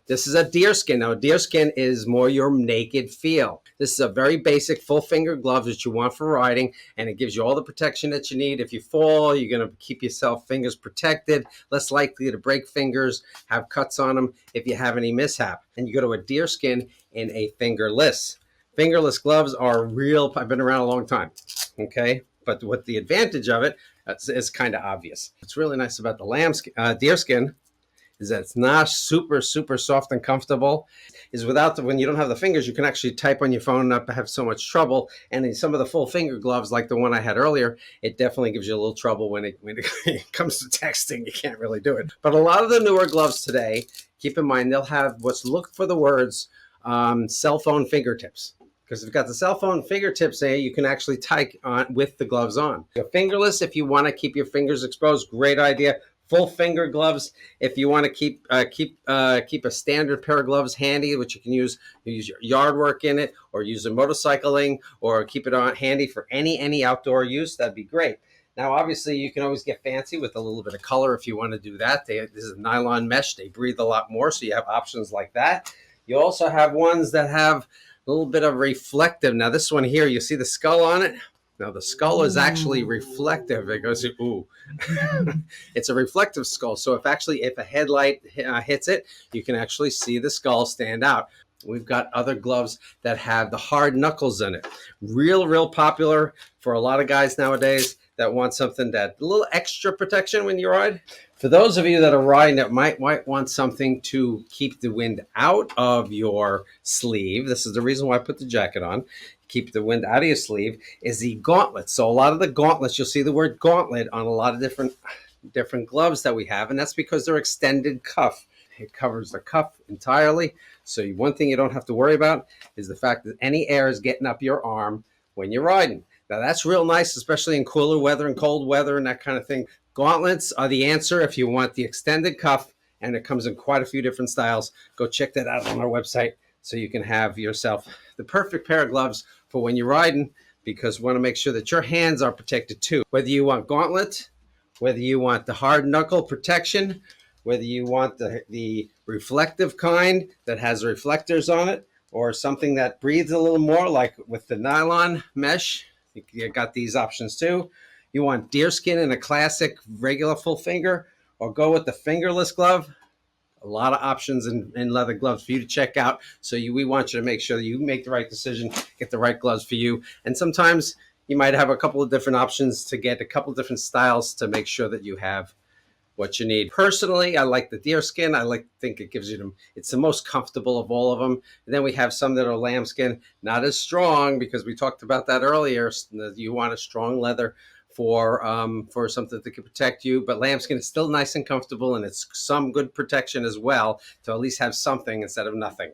This is a deerskin. Now, deerskin is more your naked feel. This is a very basic full finger glove that you want for riding, and it gives you all the protection that you need. If you fall, you're going to keep yourself fingers protected, less likely to break fingers, have cuts on them if you have any mishap. And you go to a deerskin in a fingerless. Fingerless gloves are real. I've been around a long time, okay? But what the advantage of it is kind of obvious. What's really nice about the deerskin is that it's not super soft and comfortable. Is when you don't have the fingers, you can actually type on your phone and not have so much trouble. And in some of the full finger gloves, like the one I had earlier, it definitely gives you a little trouble when it comes to texting. You can't really do it. But a lot of the newer gloves today, keep in mind, they'll have look for the words cell phone fingertips. Because if you've got the cell phone fingertips there, you can actually type on with the gloves on. So fingerless, if you want to keep your fingers exposed, great idea. Full finger gloves, if you want to keep a standard pair of gloves handy, which you can use your yard work in it, or use a motorcycling, or keep it on handy for any outdoor use, that'd be great. Now, obviously, you can always get fancy with a little bit of color if you want to do that. This is nylon mesh; they breathe a lot more, so you have options like that. You also have ones that have a little bit of reflective. Now, this one here, you see the skull on it. Now, the skull is actually reflective. It goes, ooh. It's a reflective skull. So if a headlight hits it, you can actually see the skull stand out. We've got other gloves that have the hard knuckles in it. Real popular for a lot of guys nowadays that want something that a little extra protection when you ride. For those of you that are riding that might want something to keep the wind out of your sleeve, this is the reason why I put the jacket on, keep the wind out of your sleeve, is the gauntlets. So a lot of the gauntlets, you'll see the word gauntlet on a lot of different gloves that we have, and that's because they're extended cuff. It covers the cuff entirely. So one thing you don't have to worry about is the fact that any air is getting up your arm when you're riding. Now that's real nice, especially in cooler weather and cold weather and that kind of thing. Gauntlets are the answer if you want the extended cuff, and it comes in quite a few different styles. Go check that out on our website so you can have yourself the perfect pair of gloves for when you're riding, because we want to make sure that your hands are protected too. Whether you want gauntlets, whether you want the hard knuckle protection, whether you want the reflective kind that has reflectors on it, or something that breathes a little more like with the nylon mesh, you got these options too. You want deerskin in a classic regular full finger, or go with the fingerless glove. A lot of options in leather gloves for you to check out. So we want you to make sure that you make the right decision, get the right gloves for you. And sometimes you might have a couple of different options to get a couple of different styles to make sure that you have what you need. Personally, I like the deerskin. Think it gives you it's the most comfortable of all of them. And then we have some that are lambskin, not as strong, because we talked about that earlier. You want a strong leather for something that can protect you, but lambskin is still nice and comfortable, and it's some good protection as well, to at least have something instead of nothing.